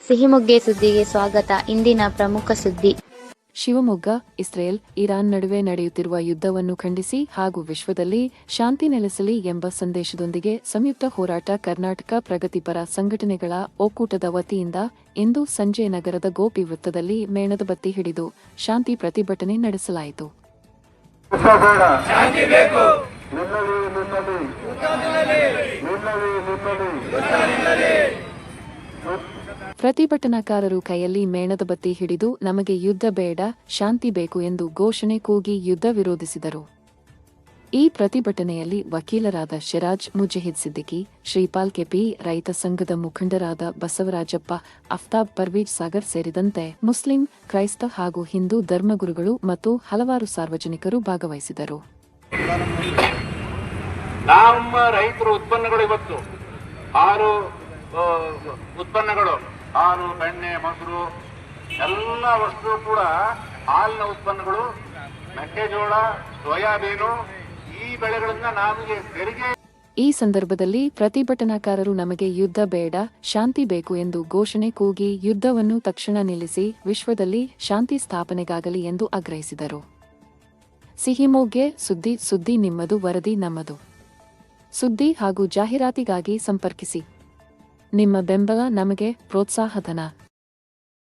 ಸಿಹಿಮೊಗ್ಗೆ ಸುದ್ದಿಗೆ ಸ್ವಾಗತ. ಇಂದಿನ ಪ್ರಮುಖ ಸುದ್ದಿ. ಶಿವಮೊಗ್ಗ, ಇಸ್ರೇಲ್, ಇರಾನ್ ನಡುವೆ ನಡೆಯುತ್ತಿರುವ ಯುದ್ಧವನ್ನು ಖಂಡಿಸಿ ಹಾಗೂ ವಿಶ್ವದಲ್ಲಿ ಶಾಂತಿ ನೆಲೆಸಲಿ ಎಂಬ ಸಂದೇಶದೊಂದಿಗೆ ಸಂಯುಕ್ತ ಹೋರಾಟ ಕರ್ನಾಟಕ ಪ್ರಗತಿಪರ ಸಂಘಟನೆಗಳ ಒಕ್ಕೂಟದ ವತಿಯಿಂದ ಇಂದು ಸಂಜೆ ನಗರದ ಗೋಪಿ ವೃತ್ತದಲ್ಲಿ ಮೇಣದ ಬತ್ತಿ ಹಿಡಿದು ಶಾಂತಿ ಪ್ರತಿಭಟನೆ ನಡೆಸಲಾಯಿತು. ಪ್ರತಿಭಟನಾಕಾರರು ಕೈಯಲ್ಲಿ ಮೇಣದ ಬತ್ತಿ ಹಿಡಿದು ನಮಗೆ ಯುದ್ಧ ಬೇಡ, ಶಾಂತಿ ಬೇಕು ಎಂದು ಘೋಷಣೆ ಕೂಗಿ ಯುದ್ಧ ವಿರೋಧಿಸಿದರು. ಈ ಪ್ರತಿಭಟನೆಯಲ್ಲಿ ವಕೀಲರಾದ ಶಿರಾಜ್ ಮುಜಹಿದ್ ಸಿದ್ದಿಕಿ, ಶ್ರೀಪಾಲ್ ಕೆಪಿ, ರೈತ ಸಂಘದ ಮುಖಂಡರಾದ ಬಸವರಾಜಪ್ಪ, ಅಫ್ತಾಬ್ ಪರ್ವೀಜ್ ಸಾಗರ್ ಸೇರಿದಂತೆ ಮುಸ್ಲಿಂ, ಕ್ರೈಸ್ತ ಹಾಗೂ ಹಿಂದೂ ಧರ್ಮಗುರುಗಳು ಮತ್ತು ಹಲವಾರು ಸಾರ್ವಜನಿಕರು ಭಾಗವಹಿಸಿದರು. ನಮ್ಮ ರೈತರ ಉತ್ಪನ್ನಗಳು ಇವತ್ತು 6 ಉತ್ಪನ್ನಗಳು, ಹಾಲು, ಬೆಣ್ಣೆ, ಮೊಸರು, ಎಲ್ಲ ವಸ್ತು ಕೂಡ ಹಾಲಿನ ಉತ್ಪನ್ನಗಳು, ಮೆಕ್ಕೆಜೋಳ, ಸೋಯಾಬೀನು, ಈ ಬೆಳೆಗಳನ್ನ ನಮಗೆ ತೆರಿಗೆ. ಈ ಸಂದರ್ಭದಲ್ಲಿ ಪ್ರತಿಭಟನಾಕಾರರು ನಮಗೆ ಯುದ್ಧ ಬೇಡ, ಶಾಂತಿ ಬೇಕು ಎಂದು ಘೋಷಣೆ ಕೂಗಿ ಯುದ್ಧವನ್ನು ತಕ್ಷಣ ನಿಲ್ಲಿಸಿ ವಿಶ್ವದಲ್ಲಿ ಶಾಂತಿ ಸ್ಥಾಪನೆಗಾಗಲಿ ಎಂದು ಆಗ್ರಹಿಸಿದರು. ಸಿಹಿಮೊಗ್ಗೆ ಸುದ್ದಿ ನಿಮ್ಮದು, ವರದಿ ನಮ್ಮದು. ಸುದ್ದಿ ಹಾಗೂ ಜಾಹೀರಾತಿಗಾಗಿ ಸಂಪರ್ಕಿಸಿ. ನಿಮ್ಮ ಬೆಂಬಲ ನಮಗೆ ಪ್ರೋತ್ಸಾಹಧನ.